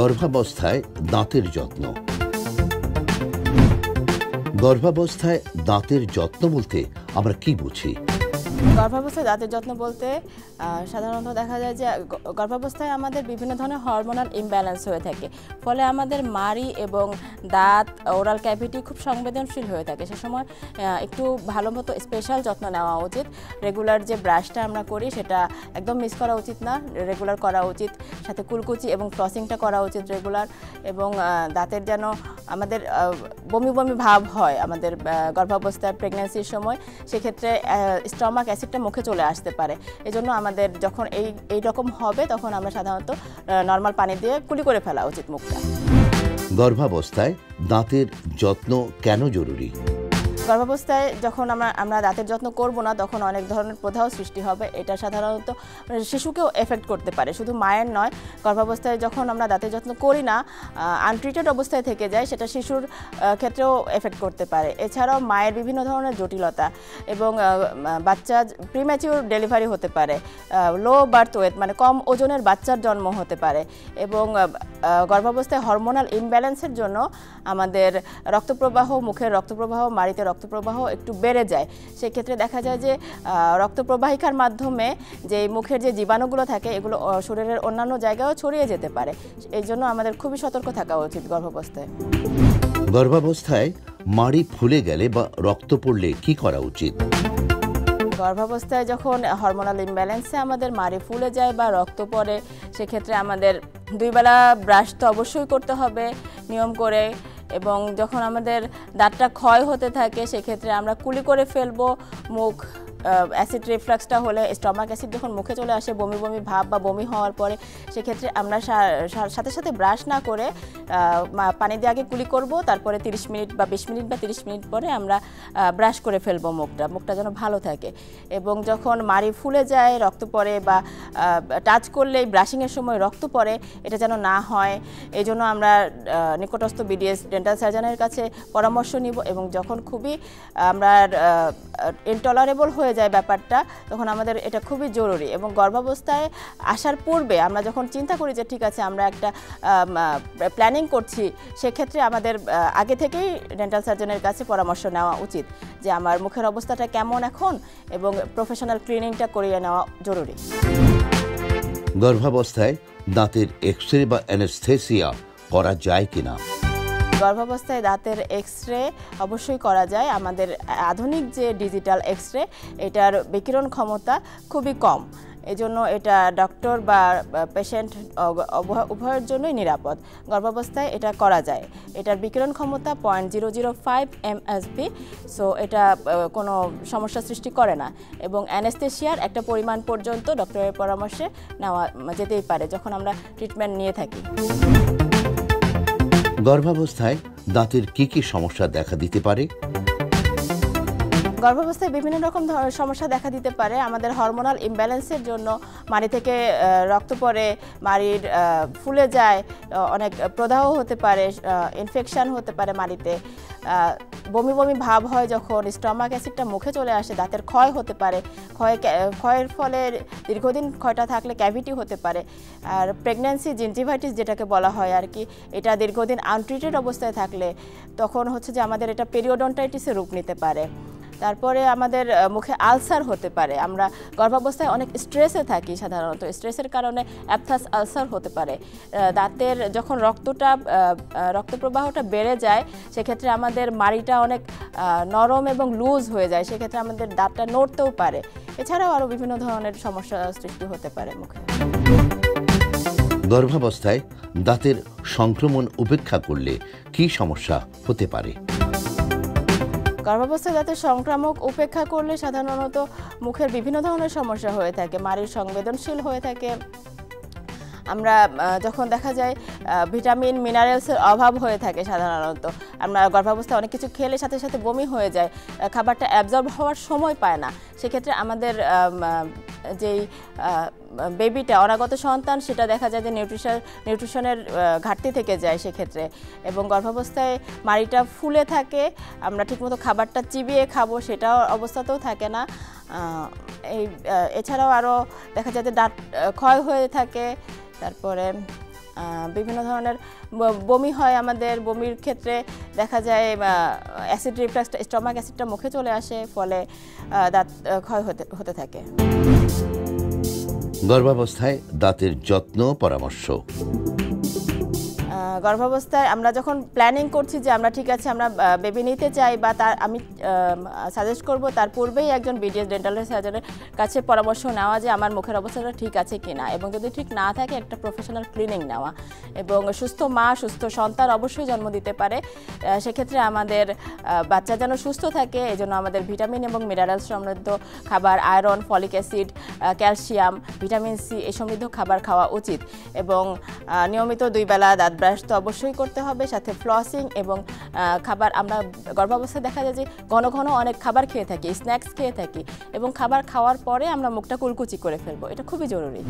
গর্ভাবস্থায় দাঁতের যত্ন। গর্ভাবস্থায় দাঁতের যত্ন বলতে আমরা কি বুঝি? গর্ভাবস্থায় দাঁতের যত্ন বলতে সাধারণত দেখা যায় যে গর্ভাবস্থায় আমাদের বিভিন্ন ধরনের হরমোনাল ইমব্যালেন্স হয়ে থাকে, ফলে আমাদের মাড়ি এবং দাঁত, ওরাল ক্যাভিটি খুব সংবেদনশীল হয়ে থাকে। সে সময় একটু ভালো মতো স্পেশাল যত্ন নেওয়া উচিত। রেগুলার যে ব্রাশটা আমরা করি সেটা একদম মিস করা উচিত না, রেগুলার করা উচিত। সাথে কুলকুচি এবং ফ্লসিংটা করা উচিত রেগুলার। এবং দাঁতের যেন আমাদের বমি বমি ভাব হয় আমাদের গর্ভাবস্থায় প্রেগন্যান্সির সময়, সেক্ষেত্রে স্টমাক অ্যাসিডটা মুখে চলে আসতে পারে। এজন্য আমাদের যখন এই রকম হবে তখন আমরা সাধারণত নর্মাল পানি দিয়ে কুলি করে ফেলা উচিত মুখটা। গর্ভাবস্থায় দাঁতের যত্ন কেন জরুরি? গর্ভাবস্থায় যখন আমরা দাঁতের যত্ন করব না তখন অনেক ধরনের প্রদাহ সৃষ্টি হবে। এটা সাধারণত শিশুকেও এফেক্ট করতে পারে, শুধু মায়ের নয়। গর্ভাবস্থায় যখন আমরা দাঁতের যত্ন করি না, আনট্রিটেড অবস্থায় থেকে যায়, সেটা শিশুর ক্ষেত্রেও এফেক্ট করতে পারে। এছাড়াও মায়ের বিভিন্ন ধরনের জটিলতা এবং বাচ্চা প্রিম্যাচিউর ডেলিভারি হতে পারে, লো বার্থ ওয়েট মানে কম ওজনের বাচ্চার জন্ম হতে পারে। এবং গর্ভাবস্থায় হরমোনাল ইমব্যালেন্সের জন্য আমাদের রক্তপ্রবাহ, মুখের রক্তপ্রবাহ, মাড়িতে রক্তপ্রবাহ একটু বেড়ে যায়। সেক্ষেত্রে দেখা যায় যে রক্তপ্রবাহিকার মাধ্যমে যে মুখের যে জীবাণুগুলো থাকে এগুলো শরীরের অন্যান্য জায়গায়ও ছড়িয়ে যেতে পারে। এই জন্য আমাদের খুবই সতর্ক থাকা উচিত গর্ভাবস্থায়। গর্ভাবস্থায় মাড়ি ফুলে গেলে বা রক্ত পড়লে কি করা উচিত? গর্ভাবস্থায় যখন হরমোনাল ইমব্যালেন্সে আমাদের মাড়ি ফুলে যায় বা রক্ত পড়ে, সেক্ষেত্রে আমাদের 2 বেলা ব্রাশ তো অবশ্যই করতে হবে নিয়ম করে। এবং যখন আমাদের দাঁতটা ক্ষয় হতে থাকে সেক্ষেত্রে আমরা কুলি করে ফেলবো মুখ। অ্যাসিড রিফ্লাক্সটা হলে, স্টমাক অ্যাসিড যখন মুখে চলে আসে বমি বমি ভাব বা বমি হওয়ার পরে, সেক্ষেত্রে আমরা সাথে সাথে ব্রাশ না করে পানি দিয়ে আগে কুলি করব, তারপরে 30 মিনিট বা 20 মিনিট বা 30 মিনিট পরে আমরা ব্রাশ করে ফেলবো মুখটা যেন ভালো থাকে। এবং যখন মাড়ি ফুলে যায়, রক্ত পড়ে বা টাচ করলেই ব্রাশিংয়ের সময় রক্ত পড়ে, এটা যেন না হয়। এই জন্য আমরা নিকটস্থ বিডিএস ডেন্টাল সার্জনের কাছে পরামর্শ নিব। এবং যখন খুবই আমরা ইনটলারেবল হয়ে যায় ব্যাপারটা, তখন আমাদের এটা খুবই জরুরি। এবং গর্ভাবস্থায় আসার পূর্বে আমরা যখন চিন্তা করি যে ঠিক আছে আমরা একটা প্ল্যানিং করছি, সেক্ষেত্রে আমাদের আগে থেকেই ডেন্টাল সার্জনের কাছে পরামর্শ নেওয়া উচিত যে আমার মুখের অবস্থাটা কেমন এখন, এবং প্রফেশনাল ক্লিনিংটা করিয়ে নেওয়া জরুরি। গর্ভাবস্থায় দাঁতের এক্স-রে বা অ্যানেস্থেসিয়া করা যায় কিনা? গর্ভাবস্থায় দাঁতের এক্স-রে অবশ্যই করা যায়। আমাদের আধুনিক যে ডিজিটাল এক্স-রে, এটার বিকিরণ ক্ষমতা খুবই কম। এজন্য এটা ডক্টর বা পেশেন্ট উভয়ের জন্যই নিরাপদ। গর্ভাবস্থায় এটা করা যায়। এটার বিকিরণ ক্ষমতা 0.005 MSV, সো এটা কোনো সমস্যা সৃষ্টি করে না। এবং অ্যানেস্থেসিয়ার একটা পরিমাণ পর্যন্ত ডক্টরের পরামর্শে নেওয়া যেতেই পারে যখন আমরা ট্রিটমেন্ট নিয়ে থাকি। গর্ভাবস্থায় দাঁতের কি কি সমস্যা দেখা দিতে পারে? গর্ভাবস্থায় বিভিন্ন রকম সমস্যা দেখা দিতে পারে। আমাদের হরমোনাল ইমব্যালেন্সের জন্য মাড়ি থেকে রক্ত পড়ে, মাড়ির ফুলে যায়, অনেক প্রদাহ হতে পারে, ইনফেকশন হতে পারে মাড়িতে, বমি বমি ভাব হয় যখন, স্টমাক অ্যাসিডটা মুখে চলে আসে, দাঁতের ক্ষয় হতে পারে, ক্ষয়ের ফলে দীর্ঘদিন ক্ষয়টা থাকলে ক্যাভিটি হতে পারে। আর প্রেগন্যান্সি জিঞ্জিভাইটিস যেটাকে বলা হয় আর কি, এটা দীর্ঘদিন আনট্রিটেড অবস্থায় থাকলে তখন হচ্ছে যে আমাদের এটা পেরিওডন্টাইটিসের রূপ নিতে পারে। তারপরে আমাদের মুখে আলসার হতে পারে। আমরা গর্ভাবস্থায় অনেক স্ট্রেসে থাকি, সাধারণত স্ট্রেসের কারণে অ্যাপথাস আলসার হতে পারে। দাঁতের যখন রক্তপ্রবাহটা বেড়ে যায়, সেক্ষেত্রে আমাদের মাড়িটা অনেক নরম এবং লুজ হয়ে যায়, সেক্ষেত্রে আমাদের দাঁতটা নড়তেও পারে। এছাড়াও আরও বিভিন্ন ধরনের সমস্যা সৃষ্টি হতে পারে মুখে। গর্ভাবস্থায় দাঁতের সংক্রমণ উপেক্ষা করলে কি সমস্যা হতে পারে? গর্ভাবস্থায় দাঁতের সংক্রামক উপেক্ষা করলে সাধারণত মুখের বিভিন্ন ধরনের সমস্যা হয়ে থাকে। মাড়ির সংবেদনশীল হয়ে থাকে। আমরা যখন দেখা যায় ভিটামিন মিনারেলসের অভাব হয়ে থাকে, সাধারণত আমরা গর্ভাবস্থায় অনেক কিছু খেলে সাথে সাথে বমি হয়ে যায়, খাবারটা অ্যাবজর্ব হওয়ার সময় পায় না। সেক্ষেত্রে আমাদের যেই বেবিটা, অনাগত সন্তান, সেটা দেখা যায় যে নিউট্রিশনের ঘাটতি থেকে যায় সেক্ষেত্রে। এবং গর্ভাবস্থায় মাড়িটা ফুলে থাকে, আমরা ঠিকমতো খাবারটা চিবিয়ে খাবো সেটাও অবস্থাতেও থাকে না। এছাড়াও আরও দেখা যায় যে দাঁত ক্ষয় হয়ে থাকে। তারপরে বিভিন্ন ধরনের বমি হয় আমাদের। বমির ক্ষেত্রে দেখা যায় অ্যাসিড রিফ্লাক্স, স্টমাক অ্যাসিডটা মুখে চলে আসে, ফলে দাঁত ক্ষয় হতে থাকে। গর্ভাবস্থায় দাঁতের যত্ন পরামর্শ। গর্ভাবস্থায় আমরা যখন প্ল্যানিং করছি যে আমরা ঠিক আছে আমরা বেবি নিতে চাই, বা তার আমি সাজেস্ট করব তার পূর্বেই একজন বিডিএস ডেন্টাল সার্জনের কাছে পরামর্শ নেওয়া যে আমার মুখের অবস্থাটা ঠিক আছে কিনা, এবং যদি ঠিক না থাকে একটা প্রফেশনাল ক্লিনিং নেওয়া। এবং সুস্থ মা সুস্থ সন্তান অবশ্যই জন্ম দিতে পারে। সেক্ষেত্রে আমাদের বাচ্চা যেন সুস্থ থাকে, এই জন্য আমাদের ভিটামিন এবং মিনারেল সমৃদ্ধ খাবার, iron, folic acid, calcium, vitamin C এই সমৃদ্ধ খাবার খাওয়া উচিত। এবং নিয়মিত 2 বেলা দাঁত ব্রাশ তো অবশ্যই করতে হবে, সাথে ফ্লসিং এবং খাবার। আমরা গর্ভাবস্থায় দেখা যায় যে ঘন ঘন অনেক খাবার খেয়ে থাকি, স্ন্যাক্স খেয়ে থাকি, এবং খাবার খাওয়ার পরে আমরা মুখটা কুলকুচি করে ফেলবো, এটা খুবই জরুরি।